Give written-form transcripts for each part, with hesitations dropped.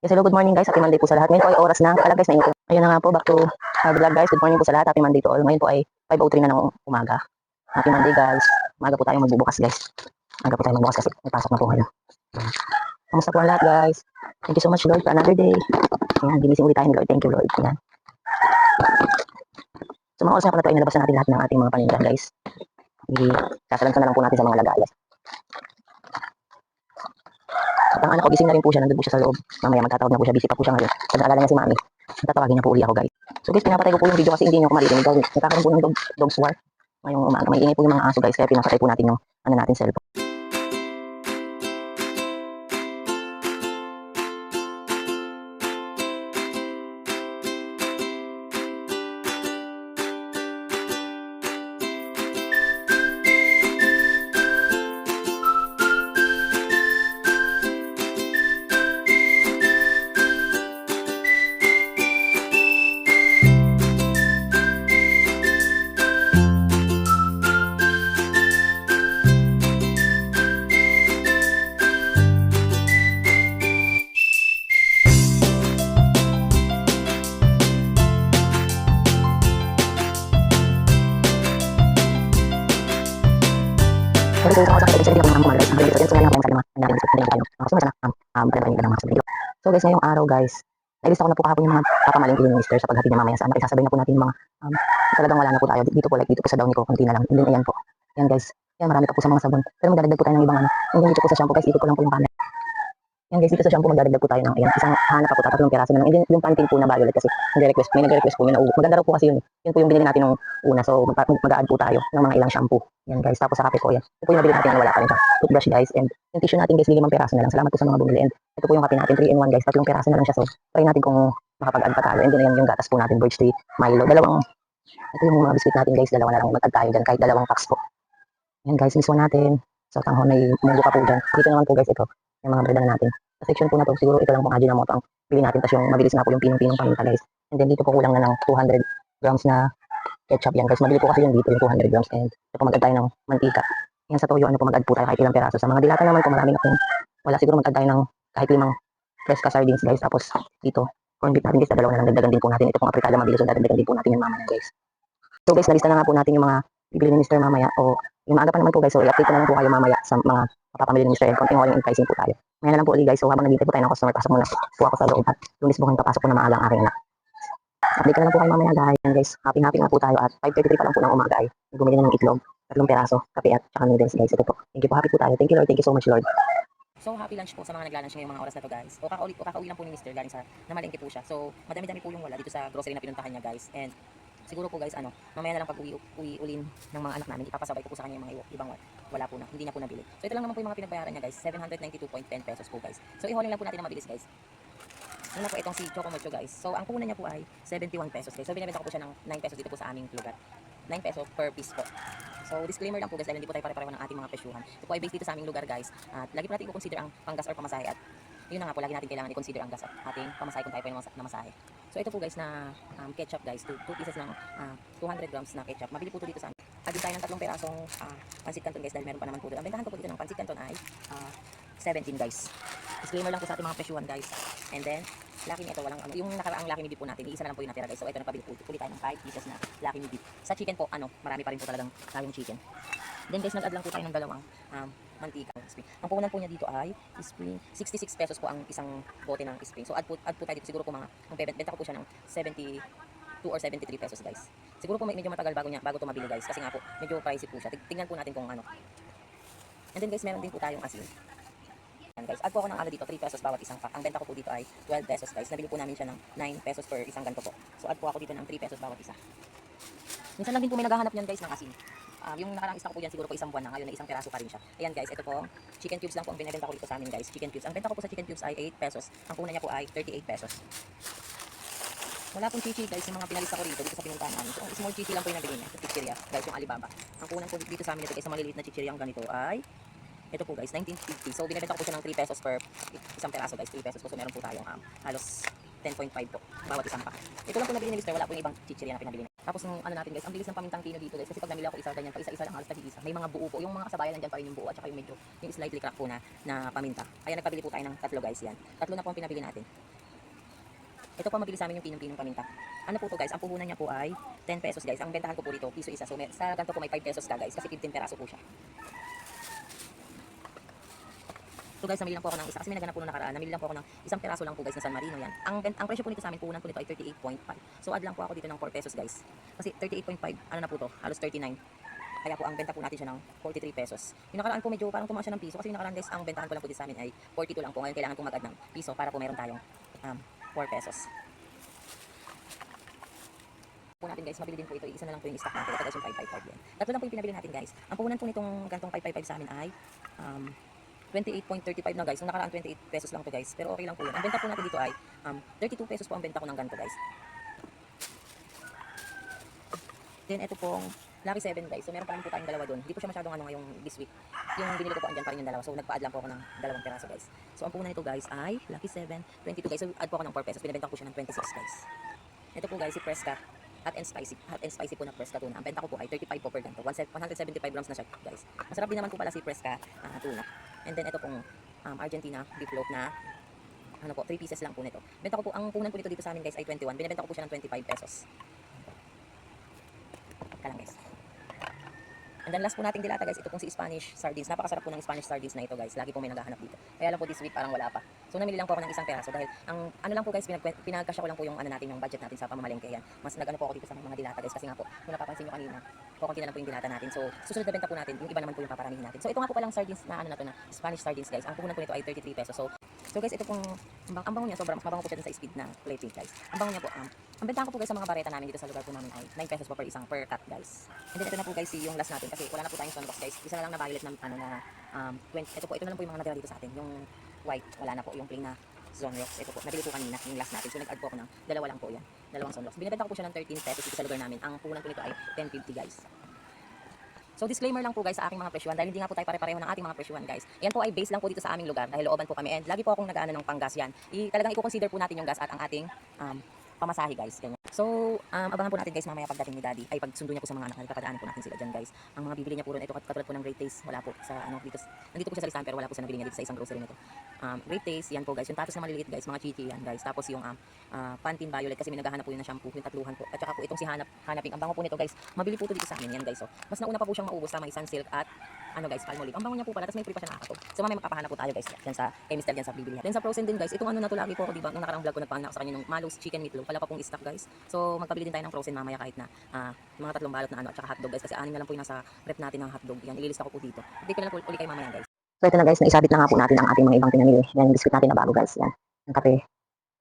Yes, hello, good morning guys. Happy Monday po sa lahat. Ngayon po ay oras ng guys na ito. Ayun na nga po, back to our vlog guys. Good morning po sa lahat. Happy Monday to all. Ngayon po ay 5:03 na ng umaga. Happy Monday guys. Umaga po tayo magbubukas guys. Umaga po tayo magbubukas kasi may pasok na po ngayon. Kamusta po ang lahat guys? Thank you so much Lord for another day. Ayan, ginising ulit tayo ni Lord. Thank you Lord. Ayan. So mga oras nga pala ito ay nalabasan natin lahat ng ating mga paninda guys. Sasalansan na lang po natin sa mga lagayan. At ang anak ko, gising na rin po siya, nandun po siya sa loob. Mamaya magtatawag na po siya, busy pa po siya ngayon. Nag-aalala niya si mami. Tatawagin niya po uli ako guys. So guys, pinapatay ko po yung video kasi hindi niyo ako maririnig guys. Nagkakaroon po ng dog war. Ngayong umaga, may ingay po yung mga aso guys, kaya pinapatay po natin yung natin cellphone. So guys, ako sa video ko ng mga guys. So yan lang tayo sa mga nangyari sa video tayo. Kasunod sana So guys, ngayong araw guys, nailista ko na po kahapon yung mga papamaling ni Mister sa paghatid niya mamaya sa anak. Isasabay na po natin yung mga talagang wala na po tayo. Dito po like dito po sa down ko, konti na lang. And then ayan po. Yan guys. Yan marami pa po sa mga sabon. Pero magdadagdag po tayo ng ibang ano. And then dito po sa shampoo guys, dito ko lang po yung camera. Yan guys, dito sa shampoo magdadagdag po tayo ng ayan, isang hanap pa po tatlong piraso na lang. And then yung pantin po na violet kasi may nagre-request po, may nauubos. Maganda raw po kasi yun. Yun po yung binili natin nung una. So mag-a-add po tayo ng mga ilang shampoo. Yan guys, tapos sa kape po yan. Ito po yung nabili natin na wala pa rin siya. Toothbrush guys, and yung tissue natin guys, 5 piraso na lang. Salamat po sa mga bumili. And ito po yung kape natin, 3-in-1 guys, tatlong piraso na lang siya. So try natin kung makapag-add pa tayo. And then ayan yung gatas po natin, Birch Tea, Milo. Ito yung mga biscuit natin guys, dalawa na lang mag-add tayo dyan, kahit dalawang packs po. Yan guys, miswa natin. So tanghon may munggo pa po dyan. Dito naman po guys, ito, yung mga bread na natin. Sa section po na to, siguro ito lang pong Ajinomoto ang bili natin. Tapos yung mabilis na po yung pinong-pinong paminta guys. And then dito po kulang na ng 200 grams na ketchup yan guys. Mabili po kasi yung dito yung 200 grams. And ito po mag-add tayo ng mantika. Yan sa toyo, ano po mag-add po tayo kahit ilang peraso. Sa mga dilata naman po marami na po. Wala siguro mag-add tayo ng kahit 5 fresca sardines guys. Tapos dito, corn beef natin guys, dalawa na lang. Dagdagan din po natin. Ito pong aprikada mabilis. So dagdagan din po natin yung mamaya guys. So guys, nalista na nga po natin yung mga bibili ni Mr. mamaya. O yung maaga pa naman po guys. So i-update ko na lang po kayo mamaya sa mga papamili ni Mr. And konting oil and pricing po tayo. Ngayon na lang po ulit guys. So habang naghihintay po tayo ng customer, pasok muna po ako sa loob. At lunis po kami papasok po na maaga ang aking anak. Update ka na lang po kayo mamaya guys. Happy na po tayo at 5:33 pa lang po ng umaga ay bumili na ng itlog, 3 peraso, kape at saka noodles guys. Ito po. Thank you po, happy po tayo. Thank you Lord, thank you so much Lord. So happy lunch po sa mga nagla-lunch ngayong mga oras na to guys. O kakauwi lang po ni Mr. galing sa namalengke po siya. So madami-dami po yung wala dito sa grocery na pinuntahan niya guys. And siguro po guys, mamaya na lang pag uwi-ulin ng mga anak namin, ipapasabay ko po sa kanya yung mga ibang wala po na, hindi niya po nabili. So ito lang naman po yung mga pinagbayaran niya guys, 792.10 pesos po guys. So i-hauling lang po natin na mabilis guys. Una po itong si Choco Mocho guys. So ang puhunan niya po ay 71 pesos guys. So binibenta ko po siya ng 9 pesos dito po sa aming lugar. 9 pesos per piece po. So disclaimer lang po guys, dahil hindi po tayo pare-pareho ng ating mga presyuhan. Ito po ay based dito sa aming lugar guys. At lagi po natin i-consider ang panggas or pamasahe. At yun na nga po, lagi natin kailangan i-consider ang gas at ating pamasahe kung tayo pa yung namasahe. So ito po guys na ketchup guys, 2 pieces ng 200 grams na ketchup. Mabili po ito dito sa amin. Agin tayo ng 3 perasong pansit canton guys, dahil meron pa naman po doon. Ang bentahan ko po dito ng pansit canton ay 17 guys. Disclaimer lang po sa ating mga presyuhan guys. And then Lucky Me ito, walang yung nakaraang Lucky Me beef po natin, iisa na lang po yung natira guys. So ito nagpabili po ulit tayo ng 5 pieces na Lucky Me beef. Sa chicken po, marami pa rin po talagang tayong chicken. Then guys, nag-add lang po tayo ng dalawang mantika. Ang puhunan po niya dito ay spring, 66 pesos po ang isang bote ng spring. So add po tayo dito, siguro po benta ko po siya ng 72 or 73 pesos guys. Siguro po medyo matagal bago to mabili guys, kasi nga po medyo pricey po siya. Tingnan po natin kung ano. And then guys, meron din po tayong asin. Yan guys, add po ako ng dito, 3 pesos bawat isang pack. Ang benta ko po dito ay 12 pesos guys. Nabili po namin siya ng 9 pesos per isang ganito po. So add po ako dito ng 3 pesos bawat isa. Minsan lang din po may naghahanap niyan guys ng asin. Yung nakarang isa ko po yan siguro po isang buwan na, ngayon na isang peraso pa rin siya. Ayan guys, ito po, chicken cubes lang po ang binibenta ko dito sa amin guys, chicken cubes. Ang benta ko po sa chicken cubes ay 8 pesos. Ang puhunan niya po ay 38 pesos. Wala pong chichi guys, yung mga pinalista ko dito sa pinuntahan namin. So, small chichi lang po yung nabili niya sa chicheria guys, yung Alibaba. Ang puhunan po dito sa amin ito guys, sa maliliit na chicheria ang ganito ay ito po guys, 1950. So binibenta ko po siya ng 3 pesos per isang peraso guys, 3 pesos po. So meron po tayong halos 10.5 po bawat isang pack. Ito lang po nabili ni Mr. Wala po yung ibang chicheria na pinabili niya. Tapos yung ano natin guys, ang bilis ng pamintang pino dito guys kasi pag namili ako isa ganyan, pag isa-isa lang halos tag-iisa. May mga buo po, yung mga kasabayan nandiyan pa rin yung buo at saka yung medyo yung slightly crack po na paminta. Kaya nagpabili po tayo ng tatlo guys yan. Tatlo na po ang pinabili natin. Ito po mabili sa amin yung pinong paminta. Ano po to guys, ang puhunan niya po ay 10 pesos guys. Ang bentahan ko po dito, piso isa. So sa ganito po may 5 pesos ka guys kasi 15 peraso po siya. So guys, namili lang po ako ng isa kasi may naganap po nung nakaraan. Namili lang po ako ng isang peraso lang po guys na San Marino yan. Ang presyo po nito sa amin, puhunan po nito ay 38.5. So add lang po ako dito ng 4 pesos guys. Kasi 38.5, ano na po to? Halos 39. Kaya po ang benta po natin siya ng 43 pesos. Yung nakaraan po medyo parang tumaas siya ng piso kasi yung nakaraan guys, ang bentahan ko lang po dito sa amin ay 42 lang po. Ngayon kailangan kong mag-add ng piso para po meron tayong 4 pesos. Po natin guys, mabili din po ito. Isa na lang po yung stock natin. Ito guys yung 555 yan. Tatlo lang po yung pinabili natin guys. Ang puhunan po nitong gantong 555 sa amin ay 28.35 na guys. Yung nakaraan 28 pesos lang to guys. Pero okay lang po yun. Ang benta po natin dito ay 32 pesos po ang benta ko ng ganito guys. Then ito pong Lucky 7 guys. So meron pa rin po tayong dalawa doon. Hindi po siya masyadong ano ngayong this week. Yung binili ko po andyan pa rin yung dalawa. So nagpa-add lang po ako ng dalawang peraso guys. So ang puhunan nito guys ay Lucky 7, 22 guys. So add po ako ng 4 pesos. Binibenta ko po siya ng 26 guys. Ito po guys si Fresca. Hot and spicy po na Fresca tuna. Ang benta ko po ay 35 po per ganito. 175 grams na siya guys. Masarap din naman po pala si Fresca tuna. And then ito pong Argentina beef loaf na ano po, 3 pieces lang po nito. Benta ko po, ang punan po nito dito sa amin guys ay 21. Binebenta ko po siya ng 25 pesos. Kalang guys. And then last po nating dilata guys, ito pong si Spanish sardines. Napakasarap po ng Spanish sardines na ito guys. Lagi po may naghahanap dito. Kaya lang po this week parang wala pa. So namili lang po ako ng isang peraso dahil ang ano lang po guys, pinagkasya ko lang po yung ano natin, yung budget natin sa pamamalengke yan. Mas nagano po ako dito sa mga dilata guys kasi nga po, kung napapansin nyo kanina, kukunti na lang po yung dilata natin. So susunod na benta po natin, yung iba naman po yung paparamihin natin. So ito nga po palang sardines na ano na to na Spanish sardines guys. Ang puhunan po nito ay 33 pesos. So guys, ito pong ang bango niya, sobrang mabango po siya sa speed na plating guys. Ang bango niya po, ang bentahan ko po guys sa mga bareta namin dito sa lugar po namin ay 9 pesos po per isang per cut guys. And then ito na po guys yung last natin kasi wala na po tayong sunbox guys. Isa na lang na violet na ano na 20. Ito na lang po yung mga natira dito sa atin. Yung white, wala na po. Yung plain na Zonrox. Ito po, nabili po kanina yung last natin. So nag-add po ako ng dalawa lang po yan. Dalawang Zonrox. Binibenta ko po siya ng 13 pesos dito sa lugar namin. Ang puhunan po nito ay 10.50 guys. So disclaimer lang po guys sa aking mga presyuhan dahil hindi nga po tayo pare-pareho ng ating mga presyuhan guys. Yan po ay base lang po dito sa aming lugar dahil looban po kami and lagi po akong nag-aano ng panggas yan. Talagang i-consider po natin yung gas at ang ating pamasahe guys. Ganyan. So abangan po natin guys mamaya pagdating ni daddy ay pagsundo niya po sa mga anak, papadaanan po natin sila dyan guys. Ang mga bibili niya po ron ito katulad po ng Great Taste, wala po sa ano dito. Nandito po siya sa listahan pero wala po siya nabili niya dito sa isang grocery nito. Great Taste yan po guys. Yung patos na maliliit guys, mga chichi yan guys. Tapos yung Pantene Violet kasi may naghahanap po yun na shampoo, yung tatluhan po. At saka po itong si Hanaping. Ang bango po nito guys. Mabili po ito dito sa amin yan guys. So mas nauna pa po siyang maubos sa may Sunsilk at ano guys, Palmolive. Ang bango niya po pala, tapos may free pa siya nakakatog. So mamaya magpapahanap po tayo guys diyan sa chemist diyan sa bibili. Then sa frozen din guys, itong ano na to lagi po ako diba, nung nakarang vlog ko nagpaanak sa kanya ng Malos chicken meatloaf. Wala pa pong stock guys. So magpabili din tayo ng frozen mamaya kahit na mga tatlong balot na ano at saka hotdog guys kasi anim na lang po yung nasa rep natin ng hotdog. Yan ililista ko po dito. Update ko na lang po ulit kayo mamaya guys. So ito na guys, naisabit na nga po natin ang ating mga ibang pinamili. Yan yung biscuit natin na bago guys. Yan. Ang kape.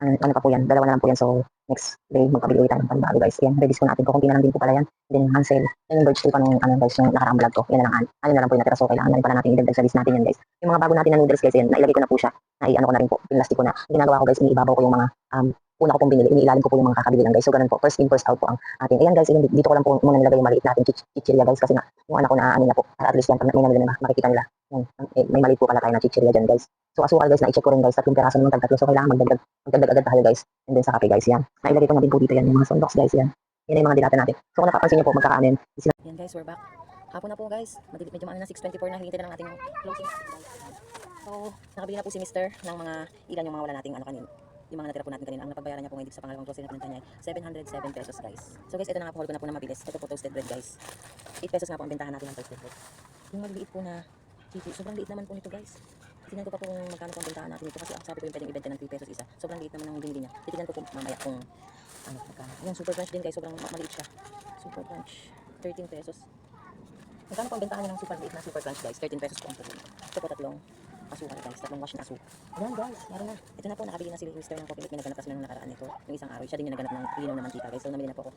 Ano pa po yan? Dalawa na lang po yan. So next day magpabili ulit tayo ng panibago guys. Yan, release po natin. Kukunti na lang din po pala yan. Then Hansel. Yan yung birch tree pa nung ano guys, yung nakaraang vlog ko. Yan na lang. Ano na lang po yung natira. So kailangan na rin pala natin i-dagdag sa list natin yan guys. Yung mga bago natin na noodles guys, yan, nailagay ko na po siya. Ano ko na rin po. Pinlastic ko na. Ginagawa ko guys, iniibabaw ko yung mga una ko pong binili, iniilalim ko po yung mga kakabili lang guys. So ganun po, first in first out po ang ating. Ayan guys, dito ko lang po muna nilagay yung maliit natin chichirya guys kasi nga yung anak ko na ano na po. Para at least yan, pag may namili na makikita nila. Yan, may maliit po pala tayo na chichirya dyan guys. So asukal guys, na-check ko rin guys, 3 peraso naman tag-tatlo. So kailangan magdagdag agad tayo guys. And then sa kape guys, yan. Nailagay ko na din po dito yan, yung mga sundox guys, yan. Yan yung mga dilata natin. So kung napapansin niyo po, magkakaanin. Yan guys, we're back. Hapon na po guys, medyo maano na 6:24 na, hihintay na lang ating closing. So nakabili na po si Mr. ng mga ilan yung mga wala nating ano kanina. Yung mga natira po natin kanina, ang napagbayaran niya po ngayon sa pangalawang grocery na pinunta niya ay 707 pesos guys. So guys, ito na nga po, hold ko na po na mabilis. Ito po toasted bread guys. 8 pesos nga po ang bentahan natin ng toasted bread. Yung maliliit po na chichi, sobrang liit naman po nito guys. Tingnan ko pa kung magkano po ang bentahan natin ito kasi sabi ko yung pwedeng ibenta ng 3 pesos isa. Sobrang liit naman ang binili niya. Titignan ko po mamaya kung ano magkano. Yung super crunch din guys, sobrang maliit siya. Super crunch, 13 pesos. Magkano po ang bentahan niya ng super liit na super crunch guys? 13 pesos po ang puno. Ito po tatlong asukal guys, tatlong wash na asukal. Ayan guys, meron na. Ito na po, nakabili na si Mr. ng coffee milk. May naganap kasi nung nakaraan ito, yung isang araw. Siya din yung naganap ng ininom na mantika guys. So namili na po ako.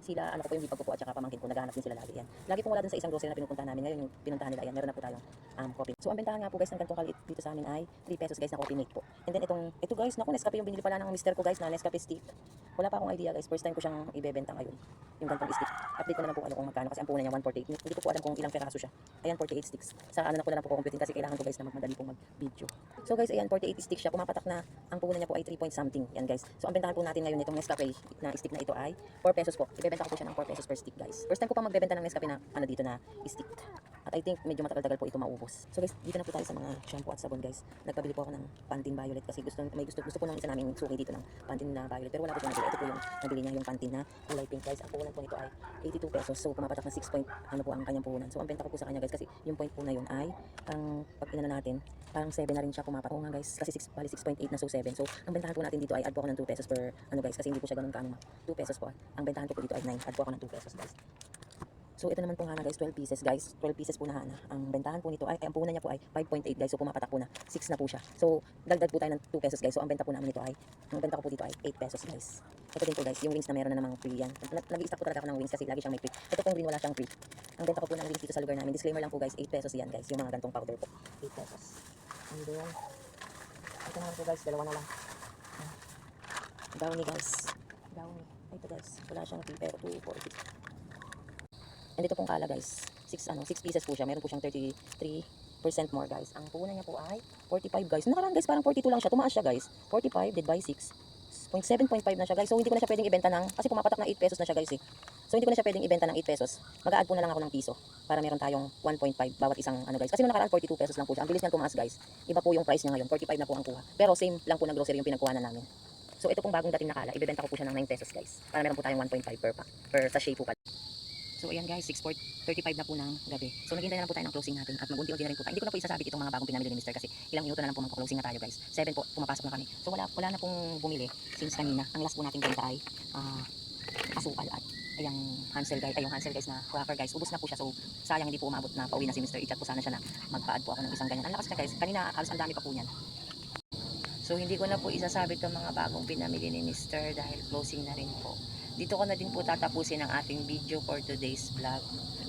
Sila, ano ko po yung hipag ko po at saka pamangkin ko, naghahanap din sila lagi yan. Lagi po wala dun sa isang grocery na pinupuntahan namin. Ngayon yung pinuntahan nila yan, meron na po tayong coffee. So ang bentahan nga po guys ng ganitong kaliit dito sa amin ay 3 pesos guys na coffee milk po. And then ito guys, naku, Nescafe yung binili pala ng Mr. ko guys na Nescafe stick. Wala pa akong idea guys, first time ko siyang ibebenta ngayon. Yung ganitong stick. Update ko na lang po ano kung magkano kasi ang punan niya 148. Hindi ko po alam kung ilang peraso siya. Ayan, 48 sticks. Sa ano na ko na lang po kukumputin kasi kailangan ko guys na magmadali. madali pong mag-video. So guys, ayan, 48 stick siya. Pumapatak na, ang puhunan niya po ay 3 point something. Yan guys. So ang bentahan po natin ngayon nitong Nescafe na stick na ito ay 4 pesos po. Ibebenta ko po siya ng 4 pesos per stick guys. First time ko pa magbebenta ng Nescafe na ano dito na stick. At I think medyo matagal-tagal po ito maubos. So guys, dito na po tayo sa mga shampoo at sabon guys. Nagpabili po ako ng Pantene Violet kasi gusto po ng isa namin suki dito ng Pantene na Violet. Pero wala po siya nabili. Ito po yung nabili niya, yung Pantene na kulay pink guys. Ang puhunan po nito ay 82 pesos. So pumapatak na 6 point ano po ang kanyang puhunan. So ang benta ko po sa kanya guys kasi yung point po na yun ay parang pag inana natin, parang 7 na rin siya pumapatak. Oo nga guys, kasi 6.8 na so 7. So ang bentahan po natin dito ay add po ako ng 2 pesos per ano guys kasi hindi po siya ganun kaano 2 pesos po. Ang bentahan ko po dito ay 9. Add po ako ng 2 pesos guys. So ito naman po hana guys, 12 pieces guys. 12 pieces po na hana. Ang bentahan po nito ay ang puhunan niya po ay 5.8 guys. So pumapatak po na 6 na po siya. So dagdag po tayo ng 2 pesos guys. So ang benta po namin nito ay ang benta ko po dito ay 8 pesos guys. Ito din po guys, yung wings na meron na namang free yan. Nag-i-stock po talaga ako ng wings kasi lagi siyang may free. Ito pong green wala siyang free. Ang benta ko po ng wings dito sa lugar namin. Disclaimer lang po guys, 8 pesos yan guys. Yung mga gantong powder po. 8 pesos. And then ito naman po guys, dalawa na lang. Downy guys. Downy. Ito guys, wala siyang free pero 2, 4, 6. And ito pong kala guys, 6 pieces po siya. Meron po siyang 33% more guys. Ang puhunan niya po ay 45 guys. Nakaraan guys, parang 42 lang siya. Tumaas siya guys. 45 divided by 6. 7.5 na siya guys. So hindi ko na siya pwedeng ibenta ng, kasi pumapatak na 8 pesos na siya guys eh. So hindi ko na siya pwedeng ibenta ng 8 pesos. Mag-a-add po na lang ako ng piso para meron tayong 1.5 bawat isang ano guys. Kasi nung nakaraan 42 pesos lang po siya. Ang bilis niya tumaas guys. Iba po yung price niya ngayon. 45 na po ang kuha. Pero same lang po na grocery yung pinagkuhanan namin. So ito pong bagong dating na kala, ibebenta ko po siya ng 9 pesos guys. Para meron po tayong 1.5 per pack. Per sachet po pala. So ayan guys, 6:35 na po ng gabi. So naghintay na lang po tayo ng closing natin at mag-unti-unti na rin po tayo. Hindi ko na po isasabit itong mga bagong pinamili ni Mr. kasi ilang minuto na lang po magko-closing na tayo guys. 7 po, pumapasok na kami. So wala na pong bumili since kanina. Ang last po nating benta ay asukal at yung Hansel guys na cracker guys. Ubos na po siya. So sayang hindi po umabot na pauwi na si Mr. I-chat po sana siya na magpa-add po ako ng isang ganyan. Ang lakas niya guys. Kanina halos ang dami pa po niyan. So hindi ko na po isasabit itong mga bagong pinamili ni Mr. dahil closing na rin po. Dito ko na din po tatapusin ang ating video for today's vlog.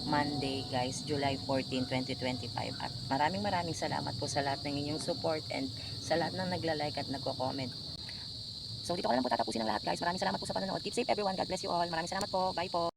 Monday guys, July 14, 2025. At maraming salamat po sa lahat ng inyong support and sa lahat ng nagla-like at nagko-comment. So dito ko na lang po tatapusin ang lahat guys. Maraming salamat po sa panonood. Keep safe everyone. God bless you all. Maraming salamat po. Bye po.